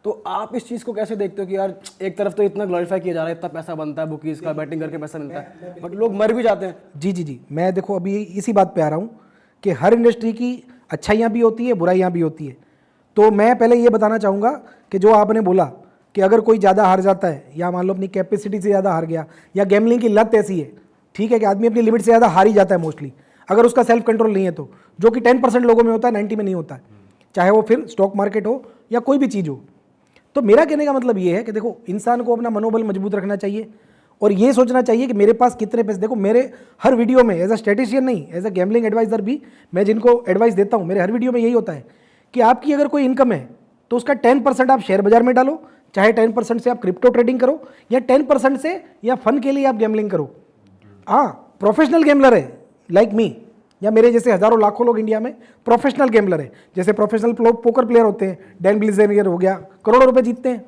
तो आप इस चीज़ को कैसे देखते हो कि यार एक तरफ तो इतना ग्लोरीफाई किया जा रहा है, इतना पैसा बनता है बुकीज़ का, बैटिंग करके पैसा मिलता है, बट लोग मर भी जाते हैं। जी, मैं देखो अभी इसी बात पे आ रहा हूँ कि हर इंडस्ट्री की अच्छाइयाँ भी होती है, बुराइयाँ भी होती है। तो मैं पहले ये बताना चाहूँगा कि जो आपने बोला कि अगर कोई ज़्यादा हार जाता है या मान लो अपनी कैपेसिटी से ज़्यादा हार गया, या गैम्बलिंग की लत ऐसी है, ठीक है, कि आदमी अपनी लिमिट से ज़्यादा हार ही जाता है मोस्टली, अगर उसका सेल्फ कंट्रोल नहीं है तो, जो कि 10% लोगों में होता है, 90 में नहीं होता है, चाहे वो फिर स्टॉक मार्केट हो या कोई भी चीज़ हो। तो मेरा कहने का मतलब ये है कि देखो इंसान को अपना मनोबल मजबूत रखना चाहिए और ये सोचना चाहिए कि मेरे पास कितने पैसे। देखो मेरे हर वीडियो में एज अ स्ट्रेटिशियन नहीं, एज अ गैम्बलिंग एडवाइज़र भी मैं जिनको एडवाइस देता हूँ, मेरे हर वीडियो में यही होता है कि आपकी अगर कोई इनकम है तो उसका 10% आप शेयर बाजार में डालो, चाहे 10% से आप क्रिप्टो ट्रेडिंग करो, या 10% से या फन के लिए आप गैम्बलिंग करो। हाँ, प्रोफेशनल गैम्बलर है लाइक मी, या मेरे जैसे हज़ारों लाखों लोग इंडिया में प्रोफेशनल गैम्बलर है। जैसे प्रोफेशनल पोकर प्लेयर होते हैं, डैन बिल्जेनियर हो गया, करोड़ों रुपए जीतते हैं।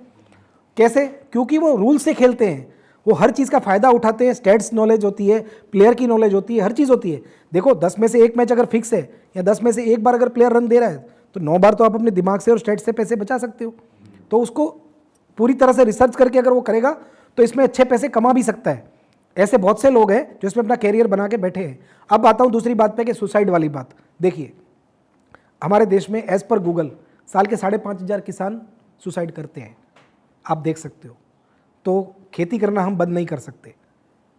कैसे? क्योंकि वो रूल से खेलते हैं, वो हर चीज़ का फ़ायदा उठाते हैं, स्टैट्स नॉलेज होती है, प्लेयर की नॉलेज होती है, हर चीज़ होती है। देखो 10 में से एक मैच अगर फिक्स है या 10 में से एक बार अगर प्लेयर रन दे रहा है तो 9 बार तो आप अपने दिमाग से और स्टैट्स से पैसे बचा सकते हो। तो उसको पूरी तरह से रिसर्च करके अगर वो करेगा तो इसमें अच्छे पैसे कमा भी सकता है। ऐसे बहुत से लोग हैं जो इसमें अपना कैरियर बना के बैठे हैं। अब आता हूँ दूसरी बात पे कि सुसाइड वाली बात। देखिए हमारे देश में एज़ पर गूगल साल के 5,500 किसान सुसाइड करते हैं, आप देख सकते हो। तो खेती करना हम बंद नहीं कर सकते,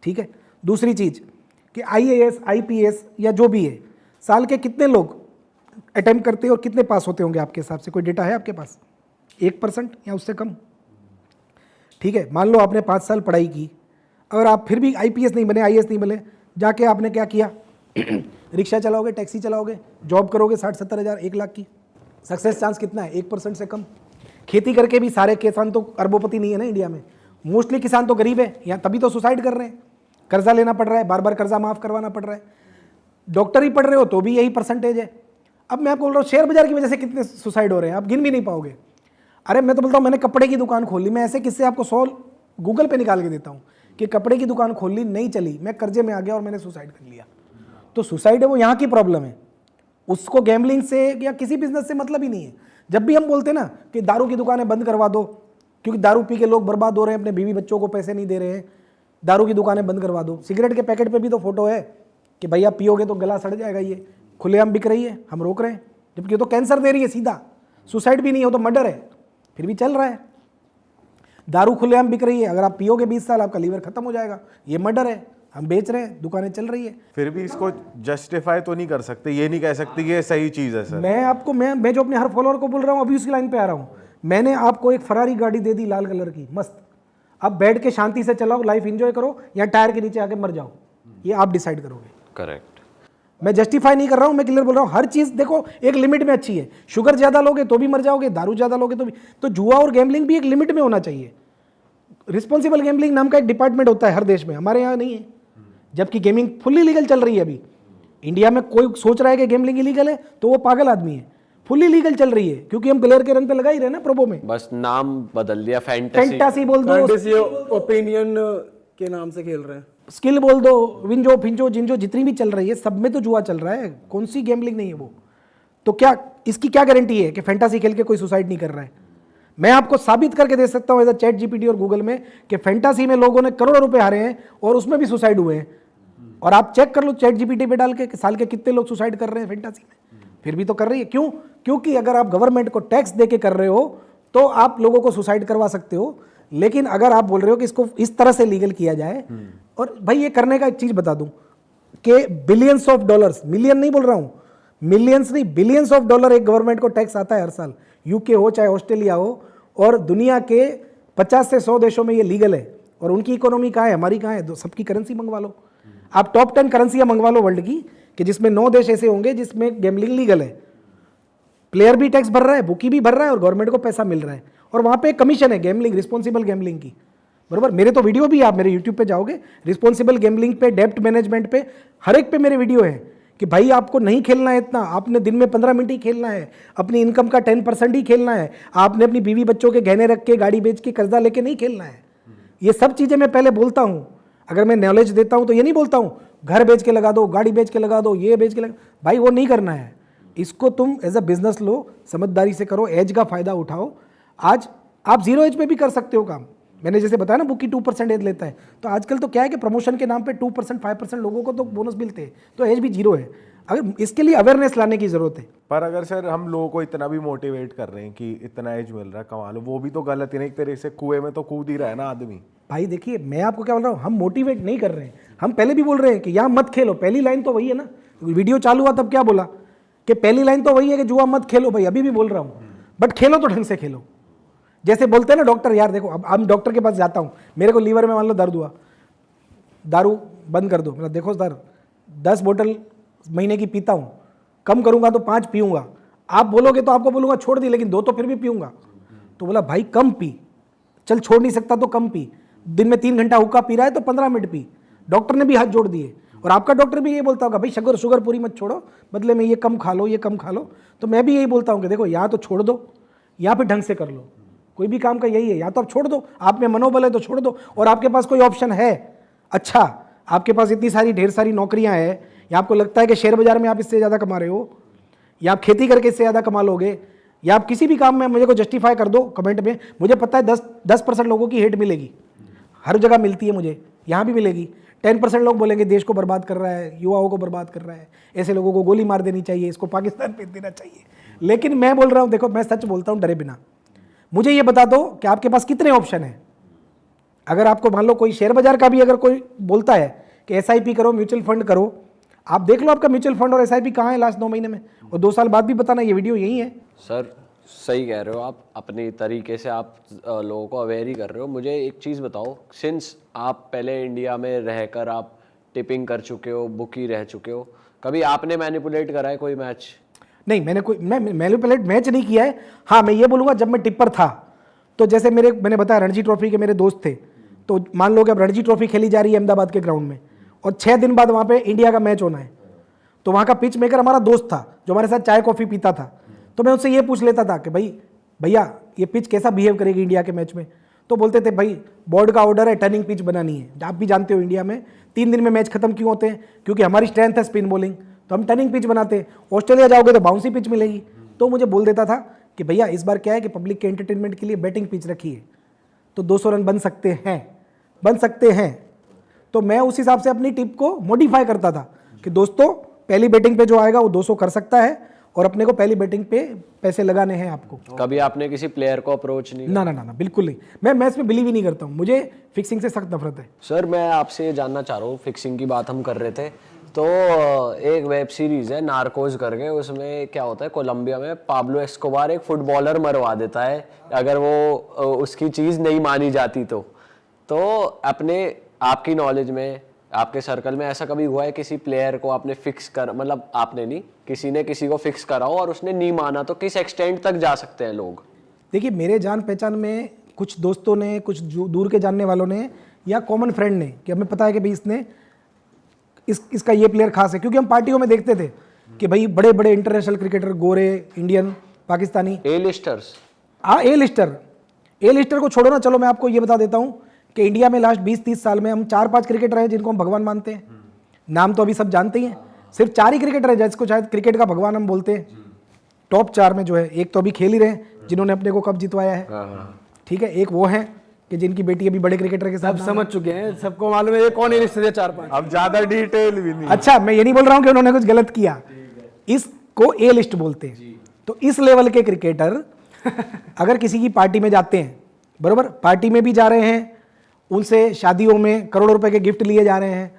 ठीक है। दूसरी चीज़ कि IAS IPS या जो भी है, साल के कितने लोग अटेम्प्ट करते हैं और कितने पास होते होंगे आपके हिसाब से? कोई डेटा है आपके पास? 1% या उससे कम, ठीक है। मान लो आपने 5 साल पढ़ाई की, अगर आप फिर भी IPS नहीं बने, IAS नहीं बने, जाके आपने क्या किया रिक्शा चलाओगे, टैक्सी चलाओगे, जॉब करोगे 60-70 हज़ार 1 लाख की, सक्सेस चांस कितना है? 1% से कम। खेती करके भी सारे किसान तो अरबोपति नहीं है ना इंडिया में, मोस्टली किसान तो गरीब है, या तभी तो सुसाइड कर रहे हैं, कर्जा लेना पड़ रहा है, बार बार कर्जा माफ़ करवाना पड़ रहा है। डॉक्टर ही पढ़ रहे हो तो भी यही परसेंटेज है। अब मैं आपको बोल रहा हूँ शेयर बाजार की वजह से कितने सुसाइड हो रहे हैं, आप गिन भी नहीं पाओगे। अरे मैं तो बोलता हूँ मैंने कपड़े की दुकान खोल ली, मैं ऐसे किससे आपको 100 गूगल पे निकाल के देता हूँ कि कपड़े की दुकान खोल ली, नहीं चली, मैं कर्जे में आ गया और मैंने सुसाइड कर लिया। तो सुसाइड है वो यहाँ की प्रॉब्लम है, उसको गैम्बलिंग से या किसी बिजनेस से मतलब ही नहीं है। जब भी हम बोलते हैं ना कि दारू की दुकानें बंद करवा दो, क्योंकि दारू पी के लोग बर्बाद हो रहे हैं, अपने बीवी बच्चों को पैसे नहीं दे रहे हैं, दारू की दुकानें बंद करवा दो। सिगरेट के पैकेट पे भी तो फोटो है कि भैया पियोगे तो गला सड़ जाएगा, ये खुलेआम बिक रही है, हम रोक रहे हैं, जबकि ये तो कैंसर दे रही है सीधा। सुसाइड भी नहीं हो तो मर्डर है, फिर भी चल रहा है। दारू खुलेआम बिक रही है, अगर आप पियोगे 20 साल आपका लीवर खत्म हो जाएगा, ये मर्डर है, हम बेच रहे हैं, दुकानें चल रही है। फिर भी इसको जस्टिफाई तो नहीं कर सकते, ये नहीं कह सकते कि ये सही चीज़ है सर। मैं आपको मैं जो अपने हर फॉलोअर को बोल रहा हूँ, अभी उसकी लाइन पे आ रहा हूँ। मैंने आपको एक फरारी गाड़ी दे दी लाल कलर की, मस्त, अब बैठ के शांति से चलाओ, लाइफ एंजॉय करो, या टायर के नीचे आके मर जाओ, ये आप डिसाइड करोगे। करेक्ट। मैं जस्टिफाई नहीं कर रहा हूँ, मैं क्लियर बोल रहा हूँ। हर चीज़ देखो एक लिमिट में अच्छी है। शुगर ज़्यादा लोगे तो भी मर जाओगे, दारू ज़्यादा लोगे तो भी। तो जुआ और गैम्बलिंग भी एक लिमिट में होना चाहिए। रिस्पॉन्सिबल गैम्बलिंग नाम का एक डिपार्टमेंट होता है हर देश में, हमारे यहाँ नहीं है, जबकि गेमिंग फुल्ली लीगल चल रही है। अभी इंडिया में कोई सोच रहा है कि गेम्बलिंग इलीगल है तो वो पागल आदमी है। फुल्ली लीगल चल रही है, क्योंकि हम प्लेयर के रंग पे लगा ही रहे ना प्रोबो में, बस नाम बदल दिया, फैंटेसी बोल दो, ओपिनियन के नाम से खेल रहे हैं, स्किल बोल दो, विंजो फिंजो जिंजो जितनी भी चल रही है सब में तो जुआ चल रहा है, कौन सी गैम्बलिंग नहीं है वो। तो क्या इसकी क्या गारंटी है कि फैंटासी खेल के कोई सुसाइड नहीं कर रहा है? मैं आपको साबित करके दे सकता हूं एज चैट जीपीटी और गूगल में कि फैंटासी में लोगों ने करोड़ों रुपए हारे हैं और उसमें भी सुसाइड हुए हैं। और आप चेक कर लो चैट जीपीटी पे डाल के कि साल के कितने लोग सुसाइड कर रहे हैं फैंटासी में, फिर भी तो कर रही है। क्यों? क्योंकि अगर आप गवर्नमेंट को टैक्स दे के कर रहे हो तो आप लोगों को सुसाइड करवा सकते हो, लेकिन अगर आप बोल रहे हो कि इसको इस तरह से लीगल किया जाए, और भाई ये करने का एक चीज बता दूं कि बिलियंस ऑफ डॉलर्स, मिलियन नहीं बोल रहा हूं, मिलियंस नहीं, बिलियंस ऑफ डॉलर एक गवर्नमेंट को टैक्स आता है हर साल, यूके हो चाहे ऑस्ट्रेलिया हो, और दुनिया के 50 से 100 देशों में ये लीगल है। और उनकी इकोनॉमी कहाँ है, हमारी कहाँ है? सबकी करेंसी मंगवा लो, आप टॉप 10 करेंसियां मंगवा लो वर्ल्ड की, कि जिसमें 9 देश ऐसे होंगे जिसमें गैम्बलिंग लीगल है, प्लेयर भी टैक्स भर रहा है, बुकी भी भर रहा है, और गवर्नमेंट को पैसा मिल रहा है, और वहां पे कमीशन है गैम्बलिंग, रिस्पॉन्सिबल गैम्बलिंग की, बरोबर। मेरे तो वीडियो भी, आप मेरे यूट्यूब पे जाओगे, रिस्पॉन्सिबल गैम्बलिंग पे, डेब्ट मैनेजमेंट पे, हर एक पे मेरे वीडियो है कि भाई आपको नहीं खेलना है इतना, आपने दिन में 15 मिनट ही खेलना है, अपनी इनकम का 10% ही खेलना है, आपने अपनी बीवी बच्चों के गहने रख के, गाड़ी बेच के, कर्जा लेके नहीं खेलना है। ये सब चीजें मैं पहले बोलता हूँ। अगर मैं नॉलेज देता हूँ तो ये नहीं बोलता हूँ घर बेच के लगा दो, गाड़ी बेच के लगा दो, ये बेच के लगा, भाई वो नहीं करना है। इसको तुम एज अ बिजनेस लो, समझदारी से करो, एज का फायदा उठाओ। आज आप 0 एज पे भी कर सकते हो काम। मैंने जैसे बताया ना बुकी 2% एज लेता है, तो आजकल तो क्या है कि प्रमोशन के नाम पे 2% 5% लोगों को तो बोनस मिलते हैं, तो एज भी 0 है। अगर इसके लिए अवेयरनेस लाने की ज़रूरत है। पर अगर सर हम लोगों को इतना भी मोटिवेट कर रहे हैं कि इतना एज मिल रहा है कमा लो, वो भी तो गलत है ना, एक तरह से कुएं में तो कूद ही रहा है ना आदमी। भाई देखिए, मैं आपको क्या बोल रहा हूँ, हम मोटिवेट नहीं कर रहे हैं, हम पहले भी बोल रहे हैं कि यहाँ मत खेलो। पहली लाइन तो वही है ना, वीडियो चालू हुआ तब क्या बोला कि पहली लाइन तो वही है कि जुआ मत खेलो। भाई अभी भी बोल रहा हूँ, बट खेलो तो ढंग से खेलो। जैसे बोलते हैं ना डॉक्टर, यार देखो अब हम डॉक्टर के पास जाता हूँ, मेरे को लीवर में मान लो दर्द हुआ, दारू बंद कर दो, मतलब देखो सर 10 बोतल महीने की पीता हूँ, कम करूँगा तो 5 पीऊँगा। आप बोलोगे तो आपको बोलूँगा छोड़ दी, लेकिन 2 तो फिर भी पीऊँगा। तो बोला भाई कम पी, चल छोड़ नहीं सकता तो कम पी। दिन में 3 घंटा हुक्का पी रहा है तो 15 मिनट पी। डॉक्टर ने भी हाथ जोड़ दिए, और आपका डॉक्टर भी ये बोलता होगा भाई शुगर पूरी मत छोड़ो, बदले में ये कम खा लो, ये कम खा लो। तो मैं भी यही बोलता हूँ कि देखो यहाँ तो छोड़ दो, यहाँ पे ढंग से कर लो। कोई भी काम का यही है, या तो आप छोड़ दो, आप में मनोबल है तो छोड़ दो, और आपके पास कोई ऑप्शन है, अच्छा आपके पास इतनी सारी ढेर सारी नौकरियां हैं, या आपको लगता है कि शेयर बाजार में आप इससे ज़्यादा कमा रहे हो, या आप खेती करके इससे ज़्यादा कमा लोगे, या आप किसी भी काम में, मुझे को जस्टिफाई कर दो कमेंट में। मुझे पता है 10% लोगों की हेट मिलेगी, हर जगह मिलती है, मुझे यहाँ भी मिलेगी। 10% लोग बोलेंगे देश को बर्बाद कर रहा है, युवाओं को बर्बाद कर रहा है, ऐसे लोगों को गोली मार देनी चाहिए, इसको पाकिस्तान भेज देना चाहिए। लेकिन मैं बोल रहा हूँ, देखो मैं सच बोलता हूँ डरे बिना। मुझे ये बता दो कि आपके पास कितने ऑप्शन हैं। अगर आपको मान लो कोई शेयर बाजार का भी अगर कोई बोलता है कि SIP करो, म्यूचुअल फंड करो, आप देख लो आपका म्यूचुअल फंड और SIP कहाँ है लास्ट 9 महीने में, और 2 साल बाद भी बताना ये वीडियो यही है। सर सही कह रहे हो आप, अपनी तरीके से आप लोगों को अवेयर ही कर रहे हो। मुझे एक चीज़ बताओ, सिंस आप पहले इंडिया में रहकर आप टिपिंग कर चुके हो, बुकी रह चुके हो, कभी आपने मैनिपुलेट करा है कोई मैच? नहीं, मैं मैनिपुलेट मैच नहीं किया है। हाँ मैं ये बोलूँगा, जब मैं टिप्पर था तो जैसे मैंने बताया रणजी ट्रॉफी के मेरे दोस्त थे, तो मान लो कि अब रणजी ट्रॉफी खेली जा रही है अहमदाबाद के ग्राउंड में, और 6 दिन बाद वहाँ पे इंडिया का मैच होना है, तो वहाँ का पिच मेकर हमारा दोस्त था जो हमारे साथ चाय कॉफ़ी पीता था। तो मैं उससे ये पूछ लेता था कि भाई भैया ये पिच कैसा बिहेव करेगी इंडिया के मैच में। तो बोलते थे भाई बोर्ड का ऑर्डर है, टर्निंग पिच बनानी है। आप भी जानते हो इंडिया में 3 दिन में मैच खत्म क्यों होते हैं, क्योंकि हमारी स्ट्रेंथ है स्पिन बॉलिंग, तो हम टर्निंग पिच बनाते हैं। ऑस्ट्रेलिया जाओगे तो बाउंसी पिच मिलेगी। तो मुझे बोल देता था कि भैया इस बार क्या है कि पब्लिक के एंटरटेनमेंट के लिए बैटिंग पिच रखी है, तो 200 रन बन सकते हैं। तो मैं उस हिसाब से अपनी टिप को मॉडिफाई करता था कि दोस्तों पहली बैटिंग पे जो आएगा वो 200 कर सकता है, और अपने को पहली बैटिंग पे पैसे लगाने हैं आपको। कभी आपने किसी प्लेयर को अप्रोच नहीं? ना बिल्कुल नहीं। मैं मैच में बिलीव ही नहीं करता हूँ, मुझे फिक्सिंग से सख्त नफरत है। सर मैं आपसे ये जानना चाह रहा हूँ, फिक्सिंग की बात हम कर रहे थे, तो एक वेब सीरीज है नार्कोज करके, उसमें क्या होता है कोलंबिया में पाब्लो एस्कोबार एक फुटबॉलर मरवा देता है अगर वो उसकी चीज़ नहीं मानी जाती तो अपने आपकी नॉलेज में, आपके सर्कल में ऐसा कभी हुआ है किसी प्लेयर को आपने फिक्स कर, मतलब आपने नहीं, किसी ने किसी को फिक्स करा हो और उसने नहीं माना, तो किस एक्सटेंट तक जा सकते हैं लोग? देखिए मेरे जान पहचान में कुछ दोस्तों ने, कुछ दूर के जानने वालों ने, या कॉमन फ्रेंड ने, कि हमें पता है कि भाई इसने इसका ये प्लेयर खास है, क्योंकि हम पार्टियों में देखते थे कि भाई बड़े बड़े international cricketer, Gore, Indian, Pakistani, A listers. हाँ ए लिस्टर को छोड़ो ना, चलो मैं आपको ये बता देता हूँ कि इंडिया में लास्ट 20-30 साल में हम 4-5 क्रिकेटर हैं जिनको हम भगवान मानते हैं। नाम तो अभी सब जानते ही हैं, सिर्फ 4 ही क्रिकेटर हैं जिसको शायद क्रिकेट का भगवान हम बोलते हैं। टॉप 4 में जो है, एक तो अभी खेल ही रहे हैं जिन्होंने अपने को कप जितवाया है, ठीक है, एक वो है कि जिनकी बेटी अभी बड़े क्रिकेटर के साथ समझ चुके हैं, सबको मालूम है ये कौन है, 4-5। अब ज्यादा डिटेल भी नहीं। अच्छा मैं ये नहीं बोल रहा हूँ कि उन्होंने कुछ गलत किया, इसको ए लिस्ट बोलते हैं। तो इस लेवल के क्रिकेटर अगर किसी की पार्टी में जाते हैं, बरोबर, पार्टी में भी जा रहे हैं, उनसे शादियों में करोड़ों रुपए के गिफ्ट लिए जा रहे हैं,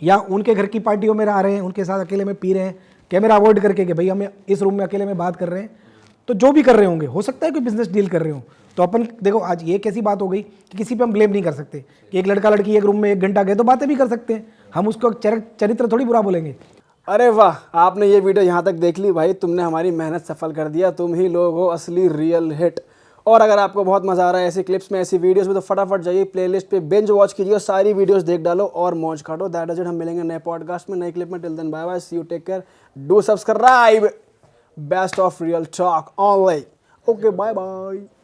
या उनके घर की पार्टियों में रह रहे हैं, उनके साथ अकेले में पी रहे हैं, कैमरा अवॉइड करके कि भाई हमें इस रूम में अकेले में बात कर रहे हैं, तो जो भी कर रहे होंगे, हो सकता है कोई बिजनेस डील कर रहे हो, तो अपन देखो आज ये कैसी बात हो गई कि किसी पे हम ब्लेम नहीं कर सकते कि एक लड़का लड़की एक रूम में 1 घंटा गए, तो बातें भी कर सकते हैं, हम उसको चरित्र थोड़ी बुरा बोलेंगे। अरे वाह, आपने ये वीडियो यहाँ तक देख ली भाई, तुमने हमारी मेहनत सफल कर दिया, तुम ही लोग हो असली रियल हिट। और अगर आपको बहुत मज़ा आ रहा है ऐसी क्लिप्स में, ऐसी वीडियोस में, तो फटाफट जाइए प्लेलिस्ट पे, बेंच वॉच कीजिए, सारी वीडियोस देख डालो और मौज काटो। दैट इज इट, हम मिलेंगे नए पॉडकास्ट में, नई क्लिप में। Till then bye bye, see you, take care, do subscribe, best of real talk online. Okay bye bye.